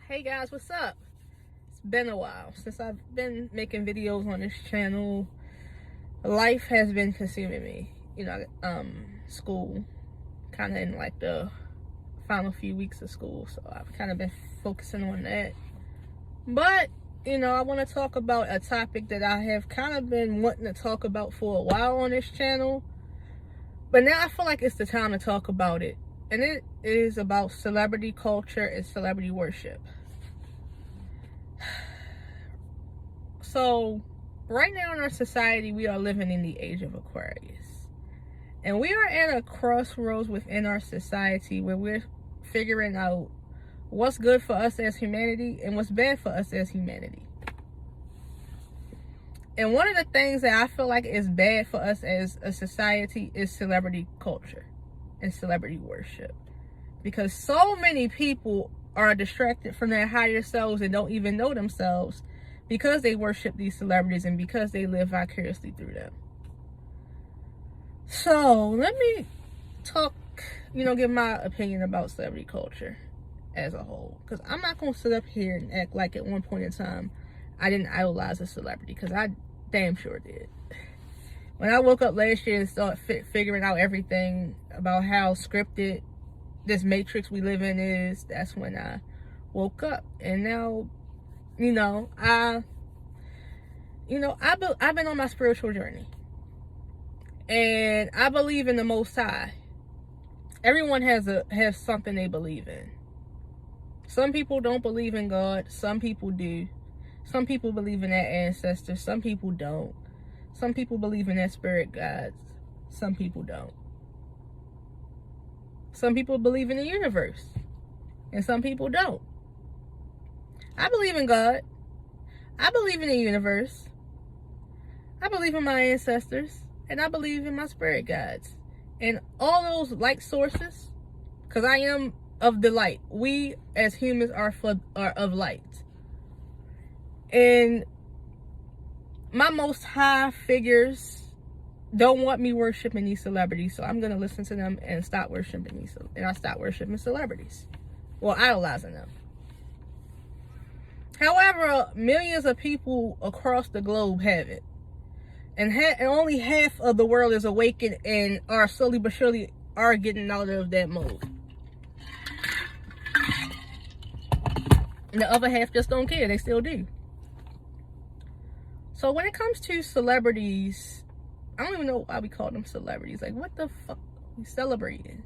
Hey guys, what's up? It's been a while since I've been making videos on this channel. Life has been consuming me. School, kind of in like the final few weeks of school, so I've kind of been focusing on that. But I want to talk about a topic that I have kind of been wanting to talk about for a while on this channel, but now I feel like it's the time to talk about it. And it is about celebrity culture and celebrity worship. So, right now in our society, we are living in the age of Aquarius. And we are at a crossroads within our society where we're figuring out what's good for us as humanity and what's bad for us as humanity. And one of the things that I feel like is bad for us as a society is celebrity culture and celebrity worship, because so many people are distracted from their higher selves and don't even know themselves because they worship these celebrities and because they live vicariously through them. So let me talk, give my opinion about celebrity culture as a whole, because I'm not going to sit up here and act like at one point in time I didn't idolize a celebrity, because I damn sure did. When I woke up last year and started figuring out everything about how scripted this matrix we live in is, that's when I woke up. And now, I've been on my spiritual journey. And I believe in the Most High. Everyone has something they believe in. Some people don't believe in God. Some people do. Some people believe in their ancestors. Some people don't. Some people believe in their spirit guides. Some people don't. Some people believe in the universe. And some people don't. I believe in God. I believe in the universe. I believe in my ancestors. And I believe in my spirit guides. And all those light sources, because I am of the light. We as humans are of light. And my Most High figures don't want me worshiping these celebrities, so I'm going to listen to them and stop worshiping these. And I stop worshiping celebrities. Well, idolizing them. However, millions of people across the globe have it. And only half of the world is awakened and are slowly but surely are getting out of that mode. And the other half just don't care. They still do. So when it comes to celebrities, I don't even know why we call them celebrities. Like, what the fuck are we celebrating?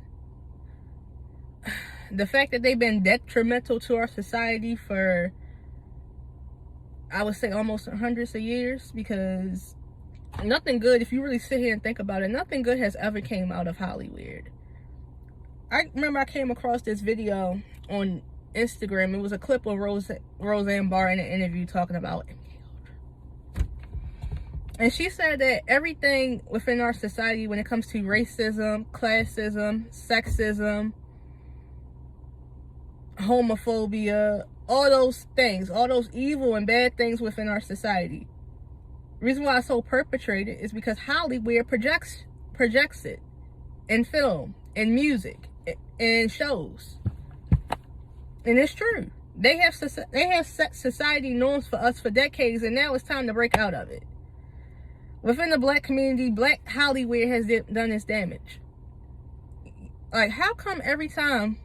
The fact that they've been detrimental to our society for, I would say, almost hundreds of years, because nothing good, if you really sit here and think about it, nothing good has ever came out of Hollywood. I remember I came across this video on Instagram. It was a clip of Roseanne Barr in an interview talking about MK Ultra. And she said that everything within our society, when it comes to racism, classism, sexism, homophobia, all those things, all those evil and bad things within our society, the reason why it's so perpetrated is because Hollywood projects it in film, in music, in shows. And it's true. They have set society norms for us for decades, and now it's time to break out of it. Within the black community, black Hollywood has done its damage. Like, how come every time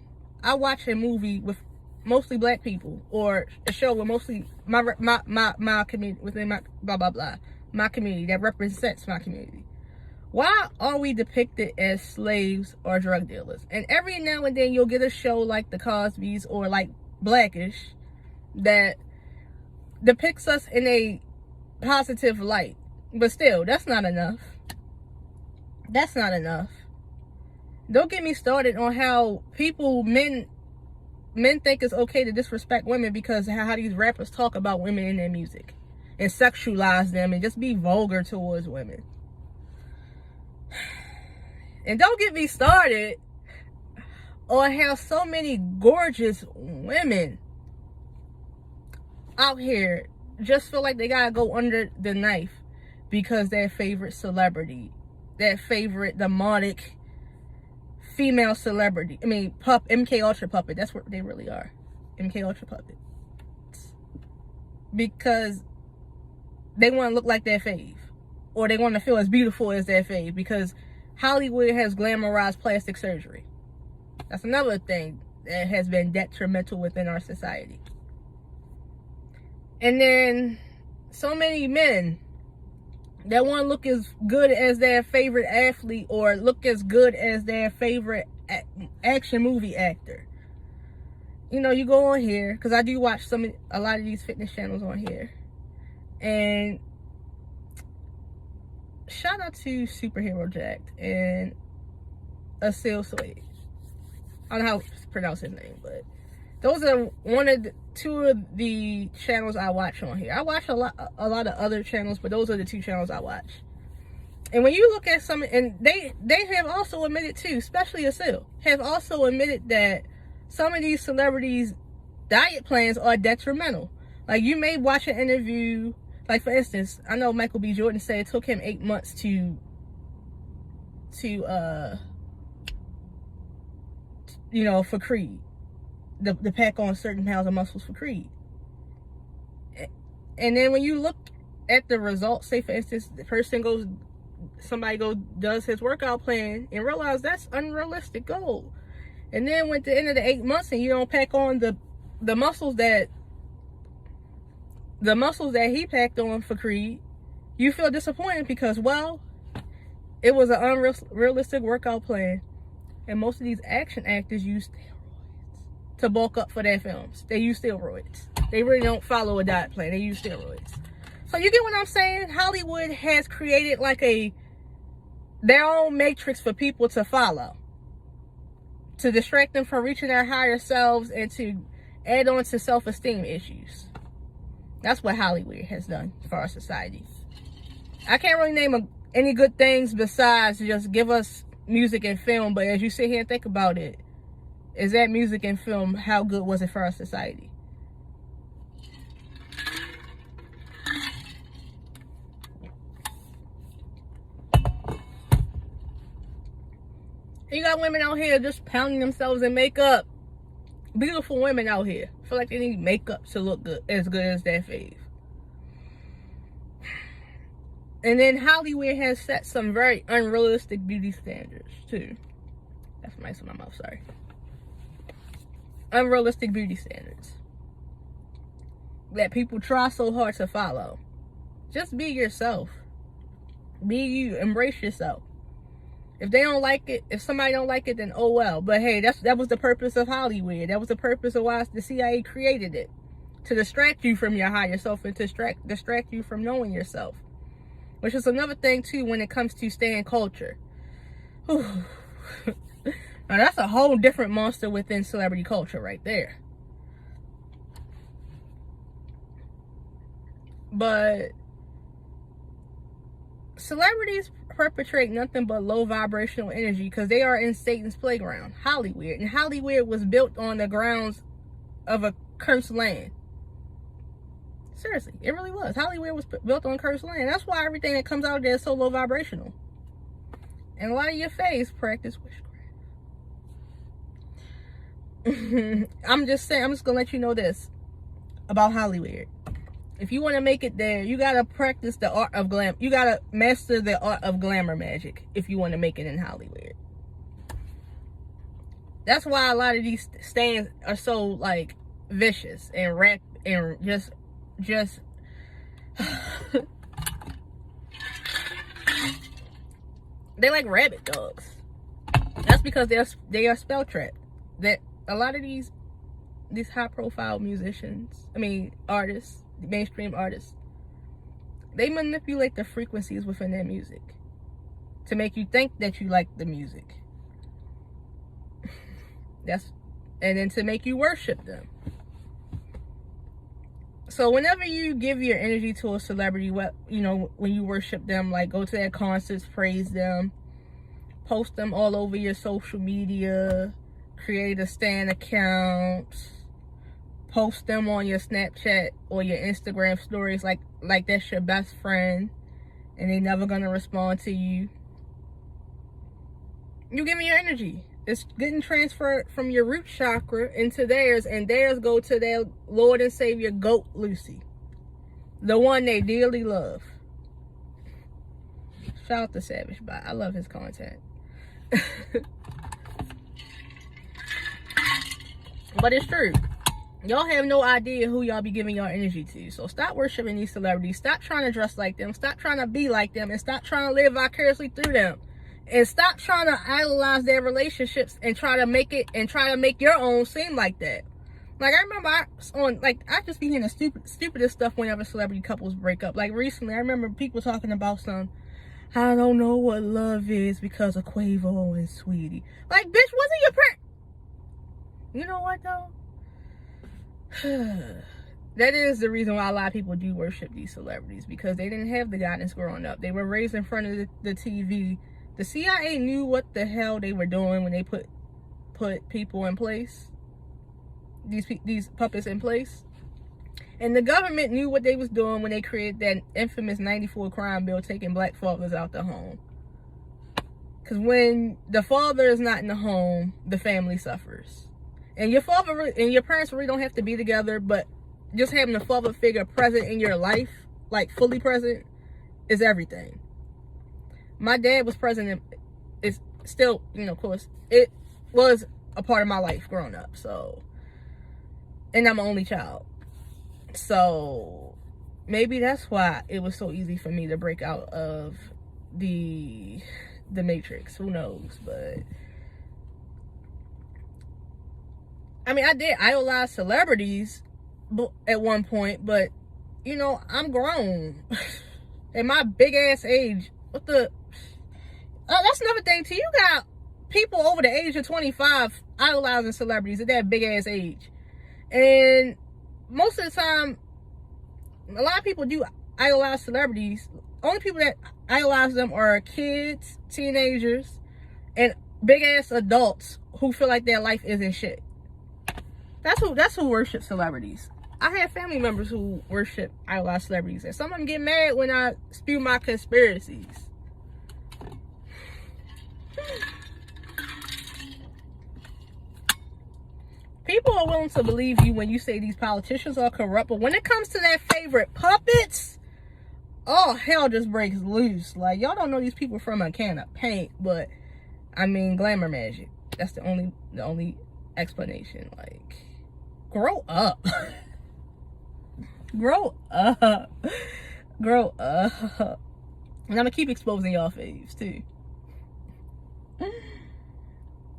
I watch a movie with mostly black people, or a show with mostly my community, within my blah blah blah, my community that represents my community, why are we depicted as slaves or drug dealers? And every now and then you'll get a show like The Cosby's or like Blackish that depicts us in a positive light. But still, that's not enough. That's not enough. Don't get me started on how men think it's okay to disrespect women because how these rappers talk about women in their music and sexualize them and just be vulgar towards women. And don't get me started on how so many gorgeous women out here just feel like they gotta go under the knife because their favorite celebrity, their favorite demonic female celebrity, MK Ultra puppet, that's what they really are. MK Ultra puppets. Because they want to look like their fave. Or they want to feel as beautiful as their fave. Because Hollywood has glamorized plastic surgery. That's another thing that has been detrimental within our society. And then so many men that want to look as good as their favorite athlete or look as good as their favorite action movie actor. You know, you go on here, because I do watch a lot of these fitness channels on here. And shout out to Superhero Jacked and Asil Swade. I don't know how to pronounce his name, but those are two of the channels I watch on here. I watch a lot of other channels, but those are the two channels I watch. And when you look at some, and they have also admitted too, especially Asil, have also admitted that some of these celebrities' diet plans are detrimental. Like, you may watch an interview, like for instance, I know Michael B. Jordan said it took him 8 months to you know, for Creed, the pack on certain pounds of muscles for Creed. And then when you look at the results, say for instance, somebody does his workout plan and realize that's unrealistic goal. And then when at the end of the 8 months and you don't pack on the muscles that he packed on for Creed, you feel disappointed because, well, it was an unrealistic workout plan. And most of these action actors use steroids to bulk up for their films. They use steroids. They really don't follow a diet plan. They use steroids. So you get what I'm saying? Hollywood has created like their own matrix for people to follow, to distract them from reaching their higher selves and to add on to self-esteem issues. That's what Hollywood has done for our society. I can't really name any good things besides just give us music and film, but as you sit here and think about it, is that music and film, how good was it for our society? You got women out here just pounding themselves in makeup. Beautiful women out here feel like they need makeup to look good as their fave. And then Hollywood has set some very unrealistic beauty standards too. That's nice in my mouth, sorry. Unrealistic beauty standards that people try so hard to follow. Just be yourself. Be you. Embrace yourself. If they don't like it, if somebody don't like it, then oh well. But hey, that was the purpose of Hollywood. That was the purpose of why the CIA created it. To distract you from your higher self and to distract you from knowing yourself. Which is another thing too when it comes to staying culture. Now that's a whole different monster within celebrity culture right there. But celebrities perpetrate nothing but low vibrational energy because they are in Satan's playground, Hollywood. And Hollywood was built on the grounds of a cursed land. Seriously, it really was. Hollywood was built on cursed land. That's why everything that comes out of there is so low vibrational. And a lot of your faves practice witchcraft. I'm just saying, I'm just going to let you know this about Hollywood. If you want to make it there, you got to practice the art of glam. You got to master the art of glamour magic if you want to make it in Hollywood. That's why a lot of these stands are so, like, vicious and rap and just they like rabbit dogs. That's because they are spell trapped. That a lot of these high profile musicians, artists, mainstream artists, they manipulate the frequencies within their music to make you think that you like the music. And then to make you worship them. So whenever you give your energy to a celebrity, when you worship them, like go to their concerts, praise them, post them all over your social media, create a stan account, post them on your Snapchat or your Instagram stories like that's your best friend and they never gonna respond to you. You give me your energy. It's getting transferred from your root chakra into theirs, and theirs go to their Lord and Savior, Goat Lucy, the one they dearly love. Shout out to Savage Bot. I love his content. But it's true. Y'all have no idea who y'all be giving y'all energy to. So stop worshiping these celebrities. Stop trying to dress like them. Stop trying to be like them. And stop trying to live vicariously through them. And stop trying to idolize their relationships and try to make your own seem like that. Like, I remember I just be hearing the stupidest stuff whenever celebrity couples break up. Like, recently, I remember people talking about I don't know what love is because of Quavo and Sweetie. Like, bitch, wasn't your parent? You know what, though? That is the reason why a lot of people do worship these celebrities, because they didn't have the guidance growing up. They were raised in front of the TV. The CIA knew what the hell they were doing when they put people in place, these puppets in place. And the government knew what they was doing when they created that infamous 94 crime bill taking black fathers out the home. Because when the father is not in the home, the family suffers. And your father and your parents really don't have to be together, but just having a father figure present in your life, like fully present, is everything. My dad was present, it's still, of course, it was a part of my life growing up. So, and I'm an only child. So maybe that's why it was so easy for me to break out of the Matrix. Who knows? But I mean, I did idolize celebrities at one point, but I'm grown at my big ass age. That's another thing too. You got people over the age of 25 idolizing celebrities at that big ass age, and most of the time, a lot of people do idolize celebrities. Only people that idolize them are kids, teenagers, and big ass adults who feel like their life isn't shit. That's who worships celebrities. I have family members who idolize celebrities, and some of them get mad when I spew my conspiracies. People are willing to believe you when you say these politicians are corrupt, but when it comes to their favorite puppets, oh, hell just breaks loose. Like, y'all don't know these people from a can of paint, but I mean, glamour magic. That's the only explanation. Like, grow up. Grow up. Grow up. And I'm gonna keep exposing y'all faves too.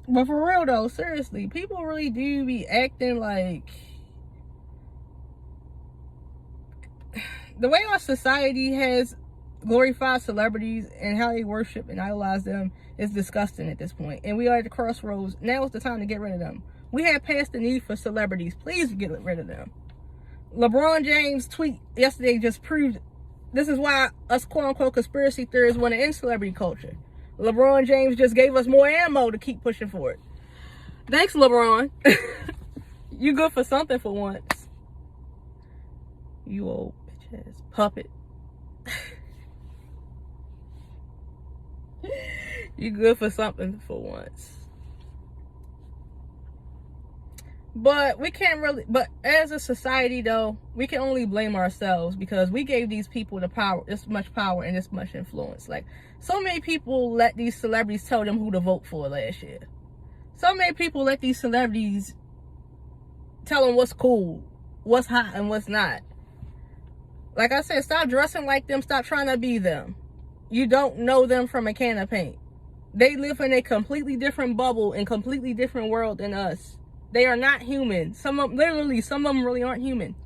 But for real though, seriously, people really do be acting like the way our society has glorified celebrities and how they worship and idolize them is disgusting at this point. And we are at the crossroads. Now is the time to get rid of them. We have passed the need for celebrities. Please get rid of them. LeBron James' tweet yesterday just proved this is why us quote-unquote conspiracy theorists want to end celebrity culture. LeBron James just gave us more ammo to keep pushing for it. Thanks, LeBron. You good for something for once. You old bitch ass puppet. You good for something for once. But we can't really, but as a society though, we can only blame ourselves because we gave these people the power, this much power and this much influence. Like, so many people let these celebrities tell them who to vote for last year. So many people let these celebrities tell them what's cool, what's hot, and what's not. Like I said, stop dressing like them, stop trying to be them. You don't know them from a can of paint. They live in a completely different bubble and completely different world than us. They are not human. Some of them really aren't human.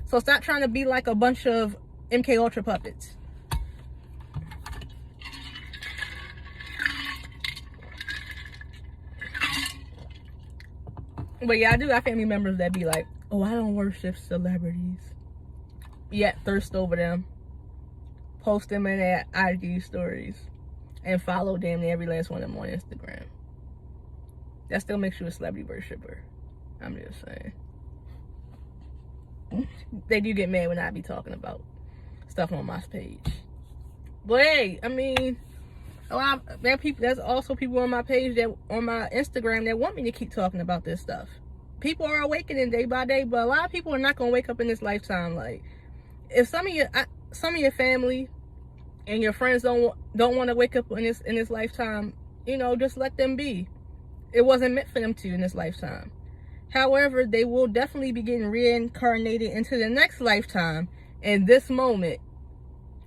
So stop trying to be like a bunch of MK Ultra puppets. But yeah, I do got family members that be like, oh, I don't worship celebrities, yet thirst over them, post them in their IG stories, and follow damn near every last one of them on Instagram. That still makes you a celebrity worshiper. I'm just saying. They do get mad when I be talking about stuff on my page. But hey, I mean, A lot of, there are people, there's also people on my page, that on my Instagram, that want me to keep talking about this stuff. People are awakening day by day, but a lot of people are not going to wake up in this lifetime. Like, if some of your family and your friends don't want to wake up in this lifetime, you know, just let them be. It wasn't meant for them to in this lifetime. However, they will definitely be getting reincarnated into the next lifetime, and this moment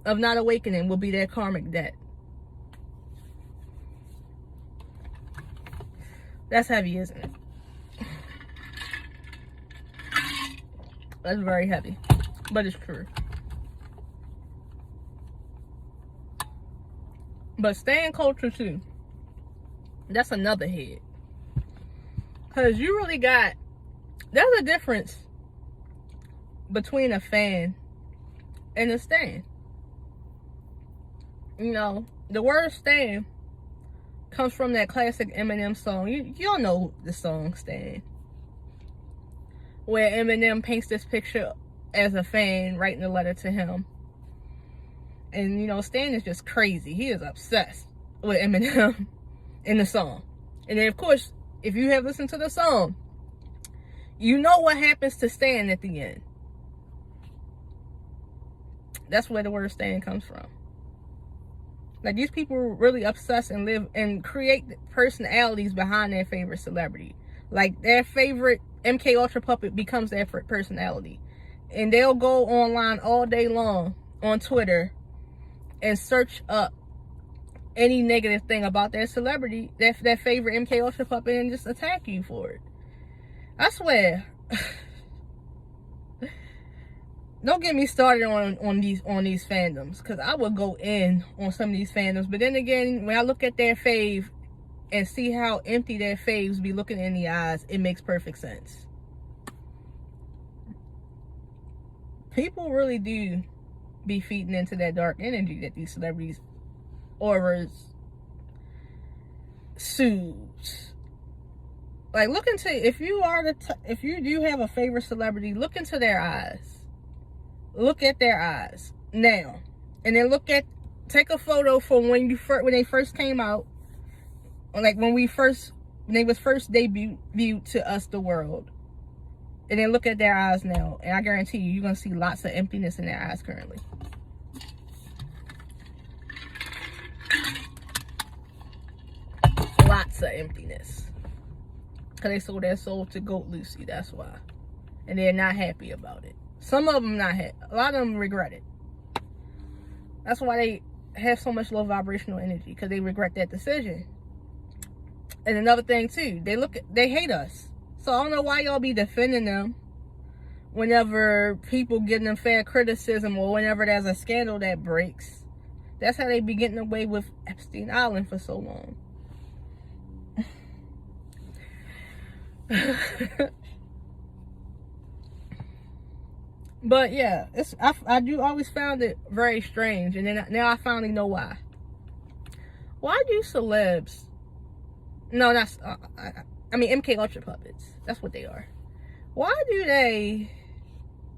of not awakening will be their karmic debt. That's heavy, isn't it? That's very heavy, but it's true. But staying culture too, that's another head. Because you really got, there's a difference between a fan and a stan. You know, the word stan comes from that classic Eminem song. Y'all know the song Stan, where Eminem paints this picture as a fan writing a letter to him. And, you know, Stan is just crazy. He is obsessed with Eminem in the song. And then, of course, if you have listened to the song, you know what happens to Stan at the end. That's where the word Stan comes from. Like, these people really obsess and live and create personalities behind their favorite celebrity. Like, their favorite MK Ultra puppet becomes their personality. And they'll go online all day long on Twitter and search up any negative thing about their celebrity, their favorite MK Ultra puppet, and just attack you for it. I swear. Don't get me started on these fandoms, because I would go in on some of these fandoms. But then again, when I look at their fave and see how empty their faves be looking in the eyes, it makes perfect sense. People really do be feeding into that dark energy that these celebrities, auras, suits. Like, look into, if you do have a favorite celebrity, look into their eyes. Look at their eyes now, and then take a photo from when they first came out, like when they was first debuted to us, the world, and then look at their eyes now, and I guarantee you're gonna see lots of emptiness in their eyes currently. Lots of emptiness, because they sold their soul to Goat Lucy. That's why, and they're not happy about it. Some of them not happy. A lot of them regret it. That's why they have so much low vibrational energy, because they regret that decision. And another thing too, they hate us. So I don't know why y'all be defending them whenever people give them fair criticism, or whenever there's a scandal that breaks. That's how they be getting away with Epstein Island for so long. But yeah, I do always found it very strange, and then now I finally know why. Why do celebs? No, that's I mean MK Ultra puppets. That's what they are. Why do they?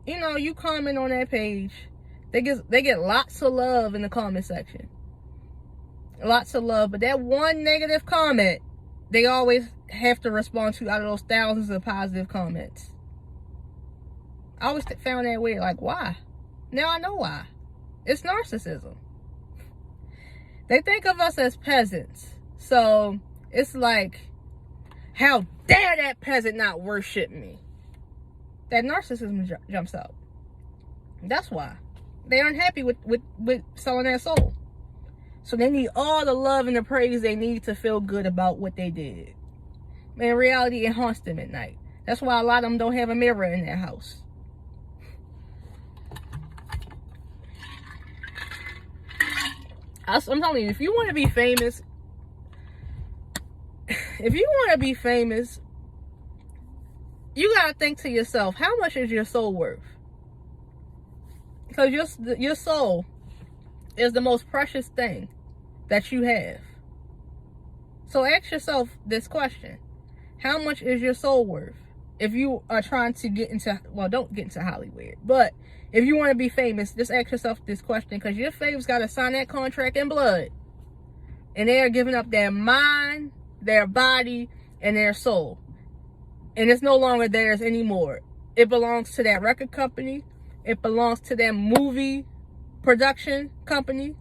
You know, you comment on that page, they get lots of love in the comment section, lots of love. But that one negative comment, they always have to respond to out of those thousands of positive comments. I always found that weird. Like, why? Now I know why. It's narcissism. They think of us as peasants. So it's like, how dare that peasant not worship me? That narcissism jumps out. That's why. They're unhappy with selling their soul. So they need all the love and the praise they need to feel good about what they did. In reality, it haunts them at night. That's why a lot of them don't have a mirror in their house. I'm telling you, if you want to be famous, you gotta think to yourself, how much is your soul worth? Because your soul is the most precious thing that you have. So ask yourself this question: how much is your soul worth? If you are trying to get into, well, don't get into Hollywood, but if you want to be famous, just ask yourself this question, because your fave's got to sign that contract in blood And they are giving up their mind, their body, and their soul. And it's no longer theirs anymore. It belongs to that record company. It belongs to that movie production company.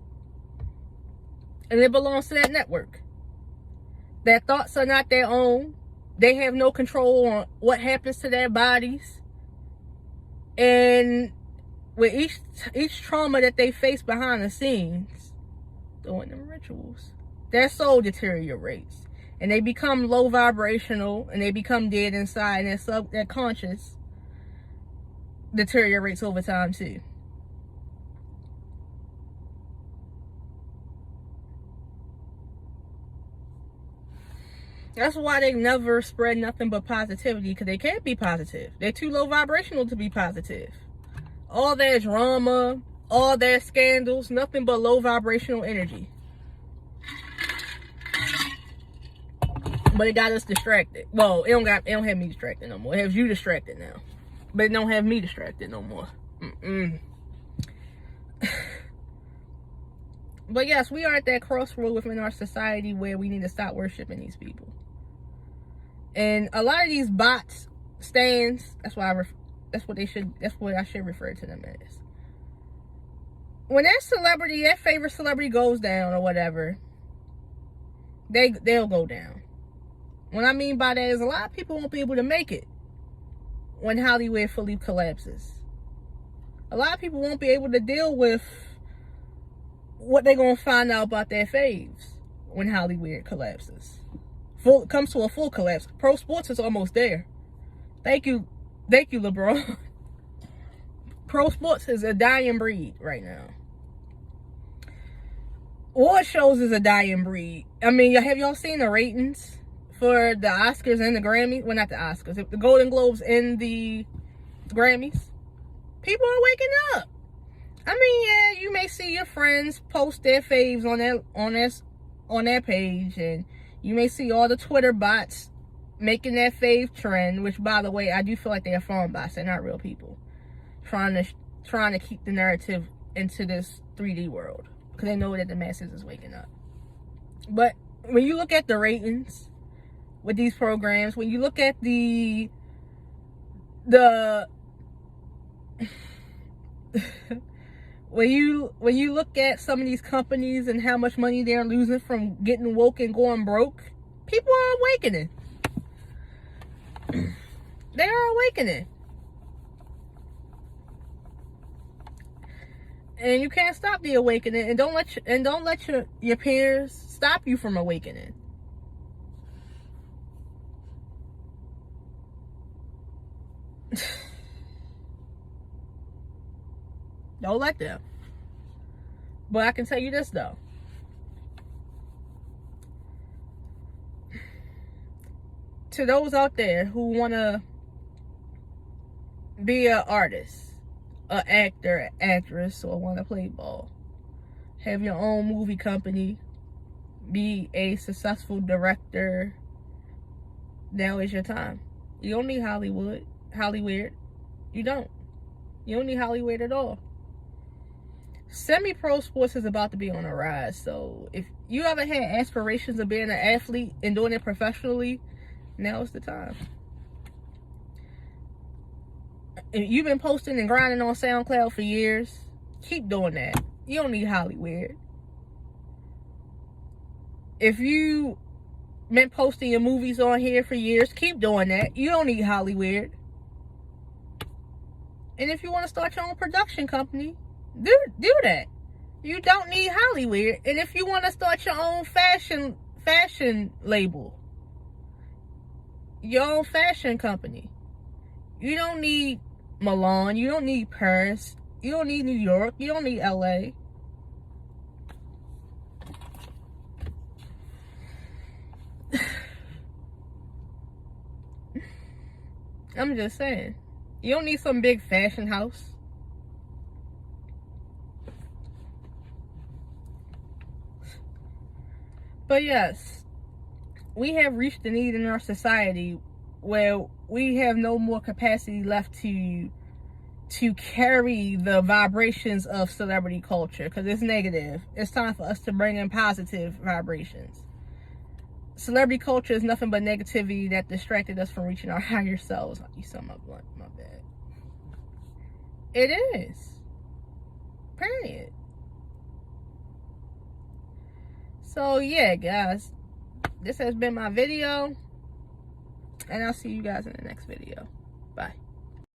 And it belongs to that network. Their thoughts are not their own. They have no control on what happens to their bodies. And with each trauma that they face behind the scenes, doing them rituals, their soul deteriorates. And they become low vibrational, and they become dead inside, and their conscious deteriorates over time too. That's why they never spread nothing but positivity, because they can't be positive. They're too low vibrational to be positive. All that drama, all that scandals, nothing but low vibrational energy. But it got us distracted. Well, it don't have me distracted no more. It has you distracted now. But it don't have me distracted no more. But yes, we are at that crossroad within our society where we need to stop worshiping these people. And a lot of these bots, stands, that's what I should refer to them as. When that favorite celebrity goes down or whatever, they'll go down. What I mean by that is a lot of people won't be able to make it when Hollywood fully collapses. A lot of people won't be able to deal with what they're going to find out about their faves when Hollywood collapses. Comes to a full collapse. Pro sports is almost there. Thank you, LeBron. Pro sports is a dying breed right now. Award shows is a dying breed. I mean, have y'all seen the ratings for the Oscars and the Grammys? Well, not the Oscars. The Golden Globes and the Grammys. People are waking up. I mean, yeah, you may see your friends post their faves on their page, and you may see all the Twitter bots making that fave trend, which, by the way, I do feel like they are phone bots. They're not real people. Trying to keep the narrative into this 3D world, because they know that the masses is waking up. But when you look at the ratings with these programs, when you look at the when you look at some of these companies and how much money they're losing from getting woke and going broke, people are awakening. They are awakening. And you can't stop the awakening, and don't let your peers stop you from awakening. Don't let them. But I can tell you this though. To those out there who want to be an artist, an actor, actress, or want to play ball, have your own movie company, be a successful director, now is your time. You don't need Hollywood. You don't need Hollywood at all. Semi-pro sports is about to be on a rise. So if you ever had aspirations of being an athlete and doing it professionally, now is the time. If you've been posting and grinding on SoundCloud for years, keep doing that. You don't need Hollywood. If you been posting your movies on here for years, keep doing that. You don't need Hollywood. And if you want to start your own production company, do that. You don't need Hollywood. And if you want to start your own fashion label, your own fashion company, you don't need Milan, you don't need Paris, you don't need New York, you don't need LA. I'm just saying, you don't need some big fashion house. But yes, we have reached the need in our society where we have no more capacity left to to carry the vibrations of celebrity culture, because it's negative. It's time for us to bring in positive vibrations. Celebrity culture is nothing but negativity that distracted us from reaching our higher selves. You saw my blunt, my bad. It is. Period. So yeah, guys, this has been my video, and I'll see you guys in the next video. Bye.